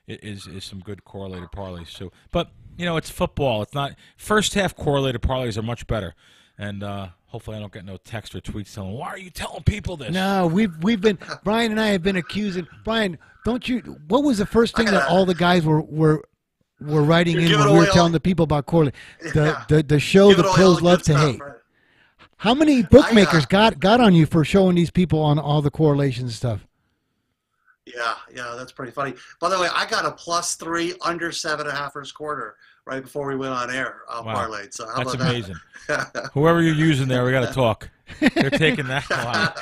it is some good correlated parlays too. But, you know, it's football. It's not – first half correlated parlays are much better. And hopefully I don't get no text or tweets telling, why are you telling people this? No, we've been – Brian and I have been accusing – Brian, don't you – what was the first thing that all the guys were writing in when we were telling the people about correlate? The show the pros love to hate. Right? How many bookmakers got on you for showing these people on all the correlations and stuff? Yeah, that's pretty funny. By the way, I got a +3 under 7.5 first quarter right before we went on air. Parlayed. So how that's about amazing. Whoever you're using there, we got to talk. They're taking that. Wow.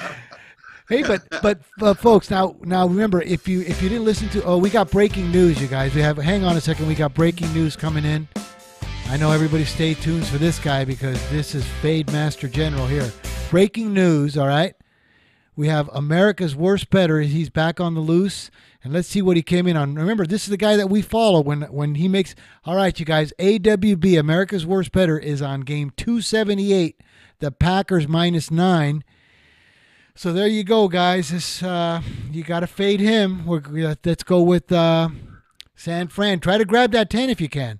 Hey, but folks, now remember, if you didn't listen to, we got breaking news, you guys. Hang on a second, we got breaking news coming in. I know everybody stay tuned for this guy because this is Fade Master General here. Breaking news, all right? We have America's Worst Bettor. He's back on the loose, and let's see what he came in on. Remember, this is the guy that we follow when he makes. All right, you guys, AWB, America's Worst Bettor, is on game 278, the Packers -9. So there you go, guys. You got to fade him. Let's go with San Fran. Try to grab that 10 if you can.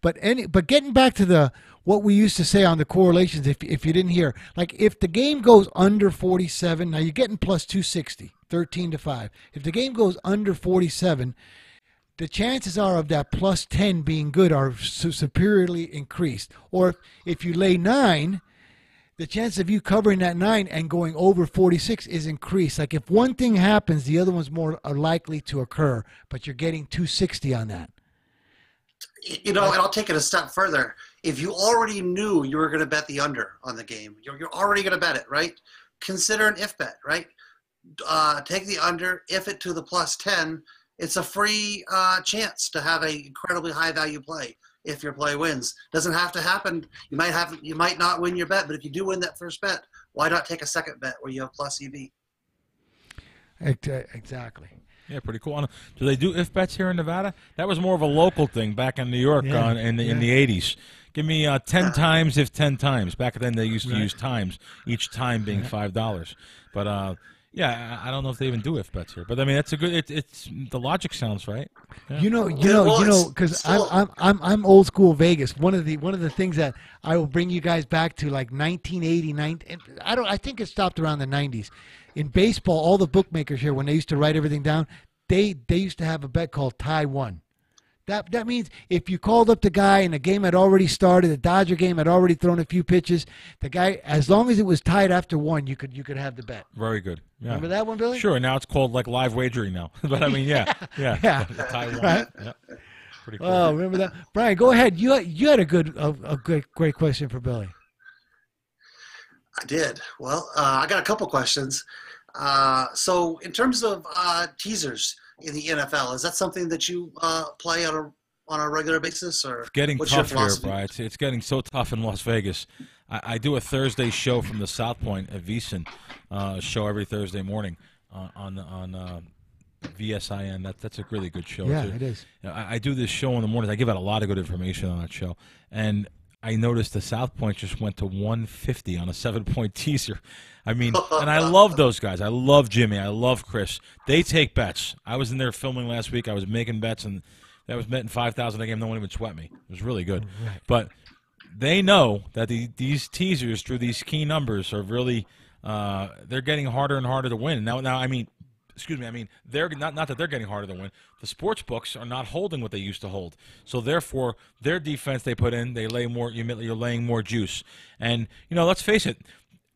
But getting back to what we used to say on the correlations, if you didn't hear, like if the game goes under 47, now you're getting +260, 13-5. If the game goes under 47, the chances are of that +10 being good are superiorly increased. Or if you lay 9, the chance of you covering that 9 and going over 46 is increased. Like if one thing happens, the other one's more likely to occur, but you're getting 260 on that. You know, and I'll take it a step further. If you already knew you were going to bet the under on the game, you're already going to bet it, right? Consider an if bet, right? Take the under, if it to the +10. It's a free chance to have an incredibly high value play if your play wins. Doesn't have to happen. You might not win your bet, but if you do win that first bet, why not take a second bet where you have plus EV? Exactly. Yeah, pretty cool. Do they do if bets here in Nevada? That was more of a local thing back in New York in the 80s. Give me 10 times if 10 times. Back then they used to use times, each time being $5. But yeah, I don't know if they even do if bets here. But I mean, that's a good. It's the logic sounds right. Yeah. You know, because I'm old school Vegas. One of the things that I will bring you guys back to, like 1989. I think it stopped around the 90s. In baseball, all the bookmakers here, when they used to write everything down, they used to have a bet called tie one. That means if you called up the guy and the game had already started, the Dodger game had already thrown a few pitches, the guy, as long as it was tied after one, you could have the bet. Very good. Yeah. Remember that one, Billy? Sure. Now it's called like live wagering now. But I mean, yeah. Tie one. Right? Yeah. Pretty cool. Oh, remember that, Brian? Go ahead. You had a great question for Billy. I did. Well, I got a couple questions. So in terms of teasers in the NFL, is that something that you play on a regular basis, or it's getting tough here, Brian? It's getting so tough in Las Vegas. I do a Thursday show from the South Point at VSiN, show every Thursday morning on VSIN. That's a really good show. Yeah, too. It is. I do this show in the mornings. I give out a lot of good information on that show, and I noticed the South Point just went to 150 on a 7-point teaser. I mean, and I love those guys. I love Jimmy. I love Chris. They take bets. I was in there filming last week. I was making bets, and that was betting 5,000 a game. No one even sweat me. It was really good. Right. But they know that these teasers through these key numbers are really they're getting harder and harder to win. Now, I mean, excuse me. I mean, they're not that they're getting harder to win. The sports books are not holding what they used to hold. So therefore, their defense they put in, they lay more. You're laying more juice. And let's face it,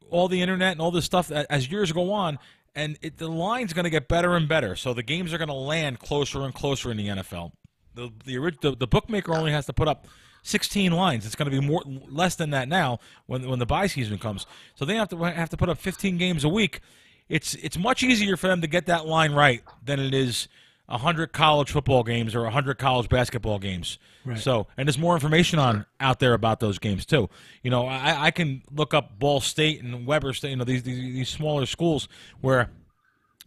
all the internet and all this stuff as years go on, and the line's going to get better and better. So the games are going to land closer and closer in the NFL. The bookmaker only has to put up 16 lines. It's going to be less than that now when the bye season comes. So they have to put up 15 games a week. It's much easier for them to get that line right than it is 100 college football games or 100 college basketball games. Right. So, and there's more information out there about those games too. I can look up Ball State and Weber State. These smaller schools where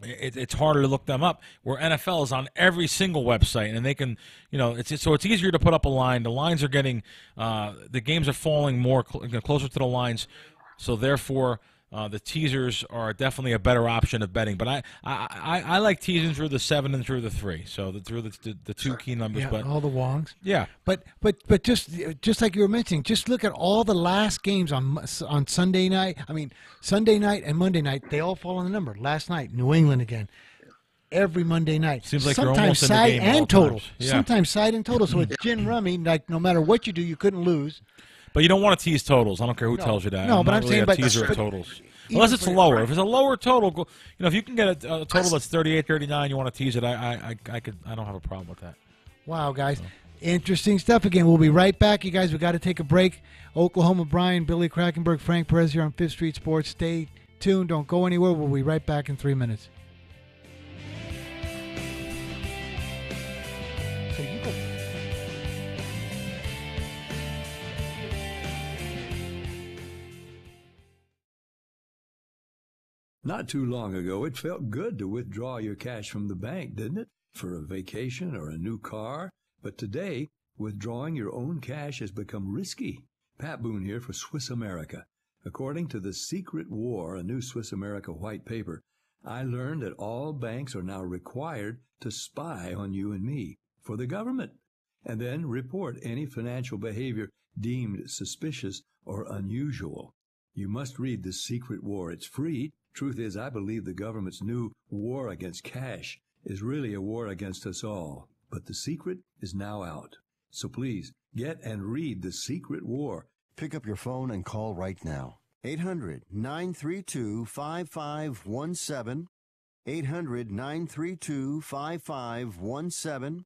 it's harder to look them up. Where NFL is on every single website, and they can, it's easier to put up a line. The lines are getting, the games are falling more closer to the lines. So therefore, the teasers are definitely a better option of betting, but I like teasing through the 7 and through the 3, so through the two key numbers. Yeah, but all the wongs. Yeah, but just like you were mentioning, just look at all the last games on Sunday night. I mean, Sunday night and Monday night, they all fall on the number. Last night, New England again. Every Monday night. Seems like sometimes you're almost side in the game and total. Yeah. Sometimes side and total. So it's gin rummy. Like no matter what you do, you couldn't lose. But you don't want to tease totals. I don't care who tells you that. No, but I'm saying, a teaser of totals. Unless it's lower. If it's a lower total, if you can get a total that's 38, 39, you want to tease it. I don't have a problem with that. Wow, guys. Interesting stuff again. We'll be right back, you guys. We've got to take a break. Oklahoma Brian, Billy Krackomberger, Frank Perez here on 5th Street Sports. Stay tuned. Don't go anywhere. We'll be right back in 3 minutes. So you go. Not too long ago, it felt good to withdraw your cash from the bank, didn't it? For a vacation or a new car. But today, withdrawing your own cash has become risky. Pat Boone here for Swiss America. According to The Secret War, a new Swiss America white paper, I learned that all banks are now required to spy on you and me for the government, and then report any financial behavior deemed suspicious or unusual. You must read The Secret War. It's free. Truth is, I believe the government's new war against cash is really a war against us all. But the secret is now out. So please, get and read The Secret War. Pick up your phone and call right now. 800-932-5517. 800-932-5517.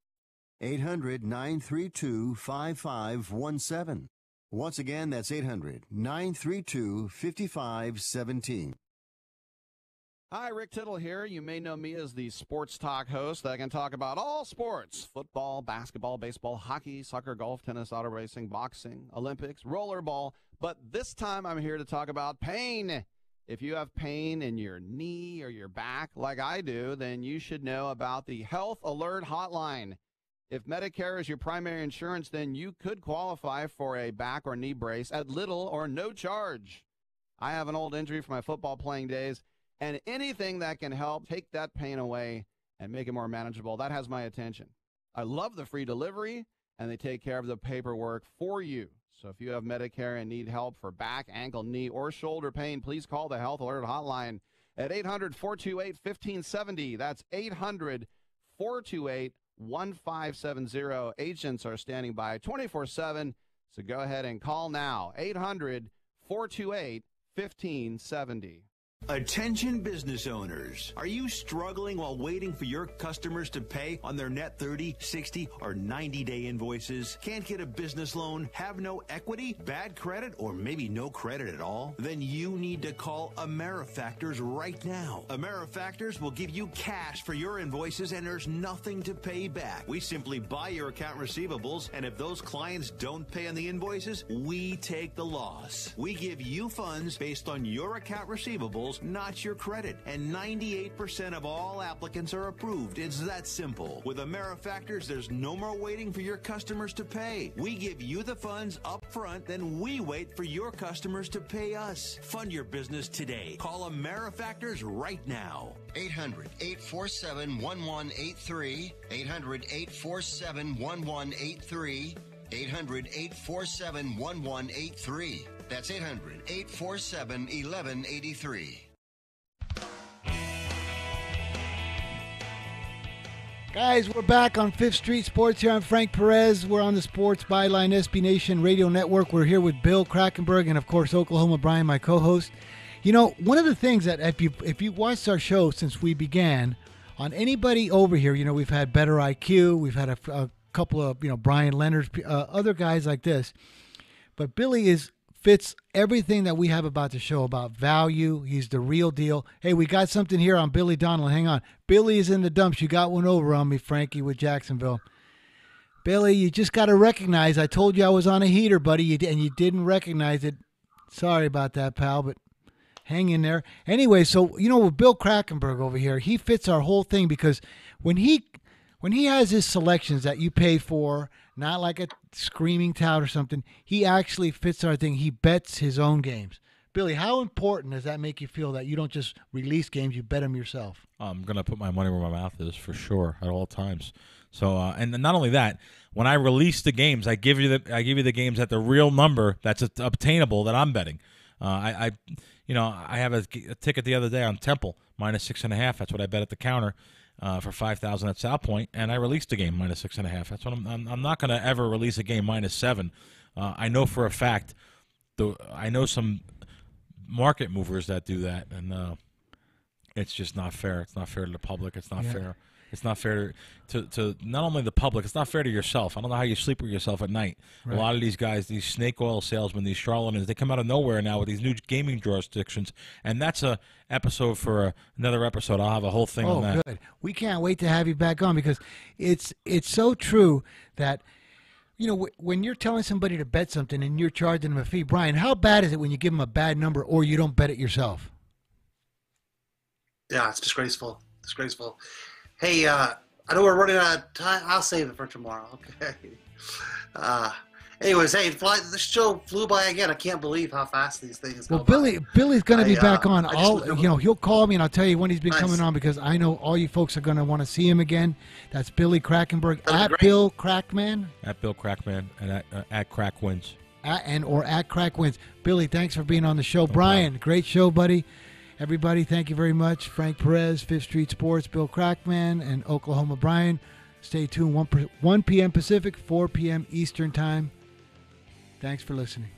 800-932-5517. Once again, that's 800-932-5517. Hi, Rick Tittle here. You may know me as the sports talk host that can talk about all sports: football, basketball, baseball, hockey, soccer, golf, tennis, auto racing, boxing, Olympics, rollerball. But this time I'm here to talk about pain. If you have pain in your knee or your back like I do, then you should know about the Health Alert Hotline. If Medicare is your primary insurance, then you could qualify for a back or knee brace at little or no charge. I have an old injury from my football playing days, and anything that can help take that pain away and make it more manageable, that has my attention. I love the free delivery, and they take care of the paperwork for you. So if you have Medicare and need help for back, ankle, knee, or shoulder pain, please call the Health Alert Hotline at 800-428-1570. That's 800-428-1570. Agents are standing by 24/7, so go ahead and call now. 800-428-1570. Attention business owners. Are you struggling while waiting for your customers to pay on their net 30, 60, or 90-day invoices? Can't get a business loan? Have no equity? Bad credit? Or maybe no credit at all? Then you need to call AmeriFactors right now. AmeriFactors will give you cash for your invoices and there's nothing to pay back. We simply buy your account receivables, and if those clients don't pay on the invoices, we take the loss. We give you funds based on your account receivables, not your credit. And 98% of all applicants are approved. It's that simple. With AmeriFactors, there's no more waiting for your customers to pay. We give you the funds up front, then we wait for your customers to pay us. Fund your business today. Call AmeriFactors right now. 800-847-1183. 800-847-1183. 800-847-1183. That's 800-847-1183. Guys, we're back on 5th Street Sports here. I'm Frank Perez. We're on the Sports Byline SB Nation Radio Network. We're here with Bill Krackomberger and, of course, Oklahoma Brian, my co-host. You know, one of the things that if you watched our show since we began, on anybody over here, you know, we've had Better IQ, we've had a couple of, you know, Brian Leonard, other guys like this. But Billy fits everything that we have about the show, about value. He's the real deal. Hey, we got something here on Billy Donnell. Hang on. Billy is in the dumps. You got one over on me, Frankie, with Jacksonville. Billy, you just got to recognize, I told you I was on a heater, buddy, and you didn't recognize it. Sorry about that, pal, but hang in there. Anyway, so, you know, with Bill Krackomberger over here, he fits our whole thing because when he has his selections that you pay for, not like a screaming tout or something, he actually fits our thing. He bets his own games. Billy, how important does that make you feel that you don't just release games, you bet them yourself? I'm going to put my money where my mouth is for sure at all times. So, and not only that, when I release the games, I give you the games at the real number that's obtainable that I'm betting. I have a ticket the other day on Temple -6.5. That's what I bet at the counter. For 5,000 at South Point, and I released the game -6.5. That's what I'm not going to ever release a game -7. I know for a fact, I know some market movers that do that, and it's just not fair. It's not fair to the public. It's not fair. It's not fair to not only the public. It's not fair to yourself. I don't know how you sleep with yourself at night. Right. A lot of these guys, these snake oil salesmen, these charlatans, they come out of nowhere now with these new gaming jurisdictions, and that's a episode for another episode. I'll have a whole thing on that. Oh, good. We can't wait to have you back on because it's so true that, you know, when you're telling somebody to bet something and you're charging them a fee, Brian, how bad is it when you give them a bad number or you don't bet it yourself? Yeah, it's disgraceful. Disgraceful. Hey, I know we're running out of time. I'll save it for tomorrow. Okay. Anyways, hey, the show flew by again. I can't believe how fast these things go. Well, Billy's going to be back on. He'll call me and I'll tell you when he's been coming on because I know all you folks are going to want to see him again. That's Billy Krackomberger at Bill Crackman. At Bill Crackman and at Crack Wins. At Crack Wins. Billy, thanks for being on the show. Brian, great show, buddy. Everybody, thank you very much. Frank Perez, 5th Street Sports, Bill Crackman, and Oklahoma Brian. Stay tuned, 1 p.m. Pacific, 4 p.m. Eastern Time. Thanks for listening.